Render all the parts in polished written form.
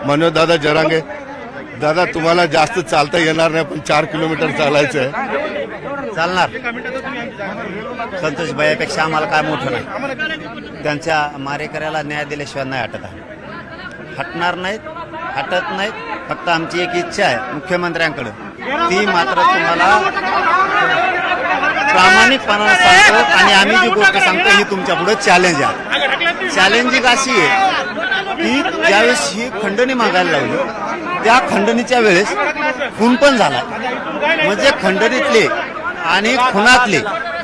मनोज दादा जरांगे. दादा तुम्हाला जास्त चालता येणार नाही पण 4 किलोमीटर चालायचं आहे. चालणार. संतोष भैयापेक्षा आम्हाला काय मोठं नाही. त्यांच्या मारेकऱ्याला न्याय दिल्याशिवाय नाही हटत आहे. हटणार नाहीत, हटत नाहीत. फक्त आमची एक इच्छा आहे मुख्यमंत्र्यांकडे, ती मात्र तुम्हाला प्रामाणिकपणाने सांगतो आणि आम्ही जी गोष्ट सांगतो ही तुमच्या पुढे चॅलेंज आहे. चॅलेंजिंग अशी आहे की ज्यावेळेस ही खंडणी मागायला लावली त्या खंडणीच्या वेळेस खून पण झाला. म्हणजे खंडणीतले आणि खुनातले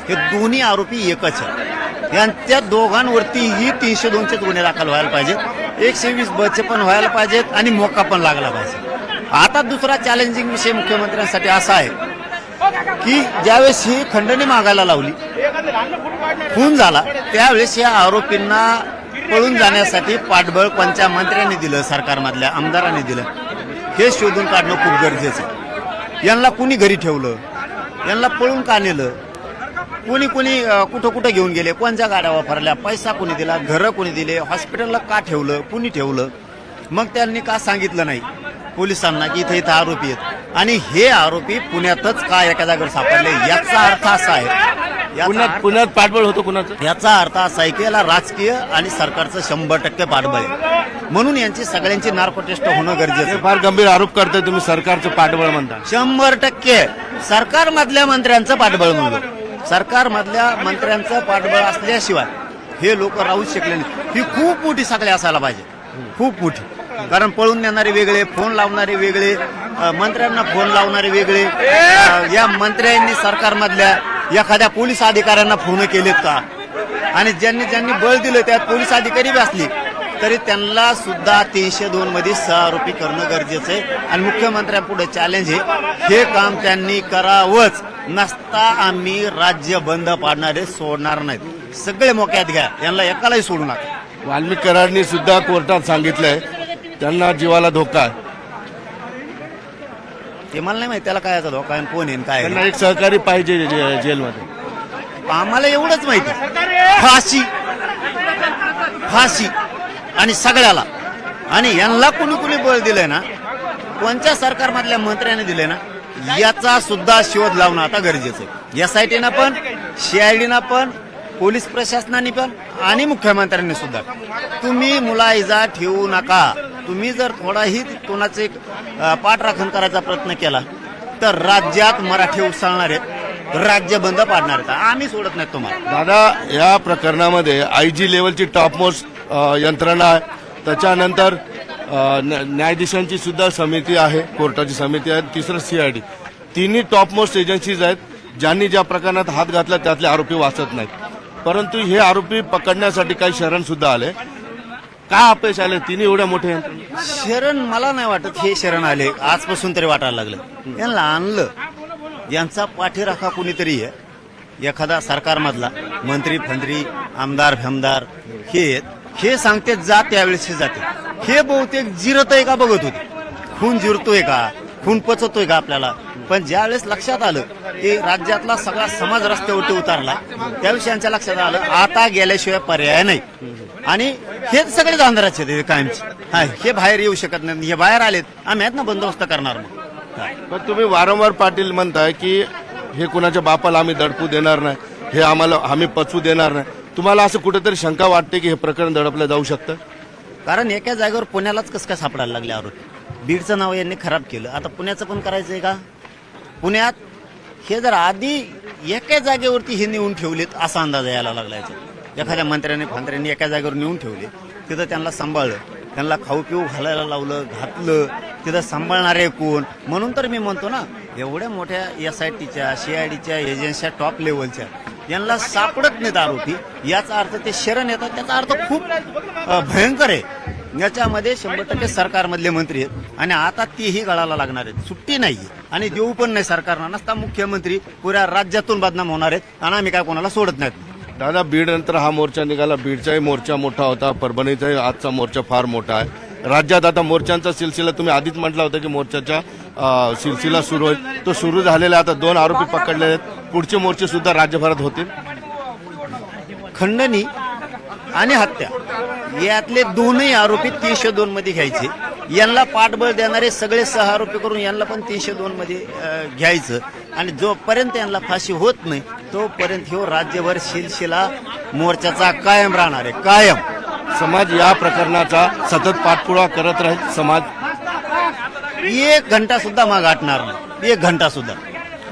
हे दोन्ही आरोपी एकच आहेत. यांच्या दोघांवरतीही 302चे गुन्हे दाखल व्हायला पाहिजेत, 120(ब)चे पण व्हायला पाहिजेत आणि मोका पण लागला पाहिजे. आता दुसरा चॅलेंजिंग विषय मुख्यमंत्र्यांसाठी असा आहे की ज्यावेळेस ही खंडणी मागायला लावली, खून झाला, त्यावेळेस या आरोपींना पळून जाण्यासाठी पाठबळ कोणत्या मंत्र्यांनी दिलं, सरकारमधल्या आमदारांनी दिलं, हे शोधून काढणं खूप गरजेचं आहे. यांना कुणी घरी ठेवलं, यांना पळून का नेलं, कुणी कुठं कुठं घेऊन गेले, कोणत्या गाड्या वापरल्या, पैसा कुणी दिला, घरं कुणी दिले, हॉस्पिटलला का ठेवलं, कुणी ठेवलं, मग त्यांनी का सांगितलं नाही पोलिसांना की इथे आरोपी आहेत आणि हे आरोपी पुण्यातच का एका जागेवर सापडले. याचा अर्थ असा आहे, पुण्यात पाठबळ होतं कुणाचं, याचा अर्थ असा आहे की याला राजकीय आणि सरकारचं 100% पाठबळ आहे. म्हणून यांची सगळ्यांची नार्को टेस्ट होणं गरजेचं आहे. फार गंभीर आरोप करताय तुम्ही, सरकारचं पाठबळ म्हणता. 100% सरकारमधल्या मंत्र्यांचं पाठबळ म्हणलं. सरकारमधल्या मंत्र्यांचं पाठबळ असल्याशिवाय हे लोक राहूच शकले नाही. ही खूप मोठी साखळी असायला पाहिजे, खूप मोठी. कारण पळून नेणारे वेगळे, फोन लावणारे वेगळे, मंत्र्यांना फोन लावणारे वेगळे. या मंत्र्यांनी सरकारमधल्या एखाद्या पोलीस अधिकाऱ्यांना फोन केलेत का, आणि ज्यांनी बळ दिलं त्यात पोलीस अधिकारी बी असली तरी त्यांना सुद्धा 302 मध्ये सहआरोपी करणं गरजेचं आहे. आणि मुख्यमंत्र्यांपुढे चॅलेंज आहे, हे काम त्यांनी करावंच. नसता आम्ही राज्य बंद पाडणारे सोडणार नाहीत. सगळे मोक्यात घ्या, यांना एकालाही सोडू नका. वाल्मिक कराडनी सुद्धा कोर्टात सांगितलंय त्यांना जीवाला धोका आहे. ते मला नाही माहिती त्याला काय याचा धोका आहे, कोण येईन काय. त्यांना एक सहकारी पाहिजे जेलमध्ये. आम्हाला एवढंच माहिती, फाशी आणि सगळ्याला. आणि यांना कुणी बळ दिलंय ना, कोणत्या सरकारमधल्या मंत्र्याने दिलंय ना, याचा सुद्धा शोध लावणं आता गरजेचं आहे. SIT पण, CID पण, पोलीस प्रशासनाने पण आणि मुख्यमंत्र्यांनी सुद्धा. तुम्ही मुलायजा ठेवू नका. तुम्ही जर थोडाही कोणाचे पाठराखण करायचा प्रयत्न केला तर राज्यात मराठी उसळणार आहेत, राज्य बंद पाडणार आहेत. आम्ही सोडत नाही तुम्हाला. दादा, या प्रकरणामध्ये IG लेवलची टॉप मोस्ट यंत्रणा आहे, त्याच्यानंतर न्यायाधीशांची सुद्धा समिती आहे, कोर्टाची समिती आहे, तिसरं CID. तिन्ही टॉप मोस्ट एजन्सीज आहेत. ज्यांनी ज्या प्रकरणात हात घातला त्यातले आरोपी वाचत नाहीत. परंतु हे आरोपी पकडण्यासाठी काही शरण सुद्धा आले. काय अपयश आले तिन्ही एवढ्या मोठे शरण? मला नाही वाटत हे शरण आले, आजपासून तरी वाटायला लागलं. यांना आणलं, यांचा पाठीराखा कुणीतरी आहे, एखादा सरकारमधला मंत्री फंत्री, आमदार फेमदार, हे सांगते जा, त्यावेळेस हे जाते. हे बहुतेक जिरतोय का बघत होते, खून जिरतोय का, खून पचतोय का आपल्याला. पण ज्यावेळेस लक्षात आलं की राज्यातला सगळा समाज रस्त्यावरती उतरला, त्यावेळेस यांच्या लक्षात आलं आता गेल्याशिवाय पर्याय नाही. आणि हे सगळे अंधाराचे ते कायमचे, हे बाहेर येऊ शकत नाही. हे बाहेर आलेत, आम्ही आहेत ना बंदोबस्त करणार. पण तुम्ही वारंवार पाटील म्हणताय की हे कुणाच्या बापाला आम्ही दडपू देणार नाही, हे आम्ही पचवू देणार नाही. तुम्हाला असं कुठेतरी शंका वाटते की हे प्रकरण दडपलं जाऊ शकतं? कारण एका जागेवर पुण्यालाच कसं काय सापडायला लागले आरोपी. बीडचं नाव यांनी खराब केलं, आता पुण्याचं पण करायचंय का? पुण्यात हे जर आधी एका जागेवरती हे नेऊन ठेवलेत असा अंदाज यायला लागला. एखाद्या मंत्र्यांनी एका जागेवर नेऊन ठेवले, तिथं त्यांना सांभाळलं, त्यांना खाऊ पिऊ घालायला लावलं, घातलं, तिथं सांभाळणारे कोण. म्हणून तर मी म्हणतो ना, एवढ्या मोठ्या SITच्या CIDच्या एजन्स्या टॉप लेवलच्या यांना सापडत नाहीत आरोपी. याचा अर्थ ते शरण येतात, त्याचा अर्थ खूप भयंकर आहे. याच्यामध्ये 100% सरकारमधले मंत्री आहेत आणि आता तेही गळाला लागणार आहेत. सुट्टी नाही आणि देऊ पण नाही सरकारनं. नसता मुख्यमंत्री पुऱ्या राज्यातून बदनाम होणार आहेत आणि आम्ही काय कोणाला सोडत नाहीत. दादा, बीड नंतर हा मोर्चा निघाला. बीडचाही मोर्चा मोठा होता, परभणीचाही आजचा मोर्चा फार मोठा आहे. राज्यात आता मोर्चांचा सिलसिला, तुम्ही आधीच म्हटलं होतं की मोर्चाचा सिलसिला सुरू होईल, तो सुरू झालेला. आता 2 आरोपी पकडले आहेत. पुढचे मोर्चे सुद्धा राज्यभरात होतील. खंडणी आणि हत्या यातले दोनही आरोपी 302 मध्ये घ्यायचे यांना पाठबळ देणारे सगळे 6 आरोपी करून यांना पण 302 मध्ये घ्यायचं आणि जोपर्यंत यांना फाशी होत नाही तोपर्यंत ह्यो राज्यभर शिलशिला मोर्चाचा कायम राहणार आहे, कायम. समाज या प्रकरणाचा सतत पाठपुरावा करत राहील. समाज 1 घंटा सुद्धा माग हटणार नाही, 1 घंटा सुद्धा.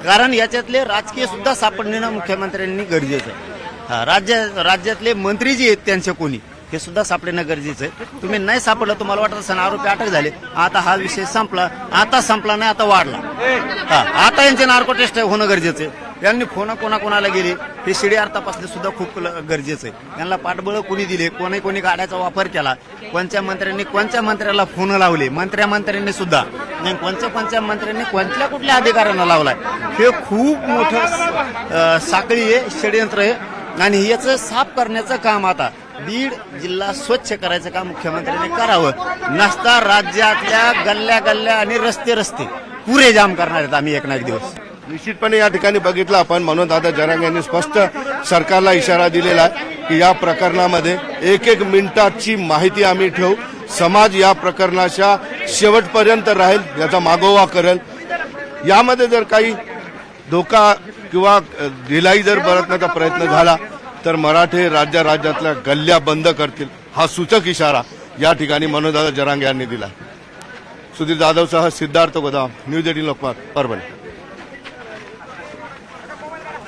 कारण याच्यातले राजकीय सुद्धा सापडणं मुख्यमंत्र्यांनी गरजेचं आहे. राज्यातले मंत्री जे आहेत त्यांचे कोणी हे सुद्धा सापडणं गरजेचं आहे. तुम्ही नाही सापडलं, तुम्हाला वाटत असेल आरोपी अटक झाले, आता हा विषय संपला, आता संपला नाही, आता वाढला. आता यांचे नार्को टेस्ट होणं गरजेचं आहे. यांनी फोन कोणाकोणाला गेले हे CDR तपासणे सुद्धा खूप गरजेचं आहे. यांना पाठबळ कोणी दिले, कोणी गाड्याचा वापर केला, कोणत्या मंत्र्याला फोन लावले, मंत्र्यांनी सुद्धा नाही, कोणत्या मंत्र्यांनी कुठल्या अधिकाऱ्यांना लावलाय, हे खूप मोठं साखळी आहे, षडयंत्र आहे. आणि याचं साफ करण्याचं काम आता बीड जिल्हा स्वच्छ करायचं काम मुख्यमंत्र्यांनी करावं. नसता राज्यातल्या गल्ल्या आणि रस्ते पुरे जाम करणार आहेत आम्ही एक ना एक दिवस. निश्चितपणे या ठिकाणी बघितलं आपण म्हणून दादा जरांगे यांनी स्पष्ट सरकारला इशारा दिलेला आहे की या प्रकरणामध्ये 1 मिनिटाची माहिती आम्ही ठेवू. समाज या प्रकरणाच्या शेवटपर्यंत राहील, याचा मागोवा करेल. यामध्ये जर काही धोका किंवा ढिलाई जर बरतण्याचा प्रयत्न झाला तर मराठे राज्यातल्या गल्ल्या बंद करतील, हा सूचक इशारा या ठिकाणी मनोजदादा जरांगे यांनी दिला. सुधीर जाधवसह सिद्धार्थ गोदाम, न्यूज 18 लोकमत, परभणी.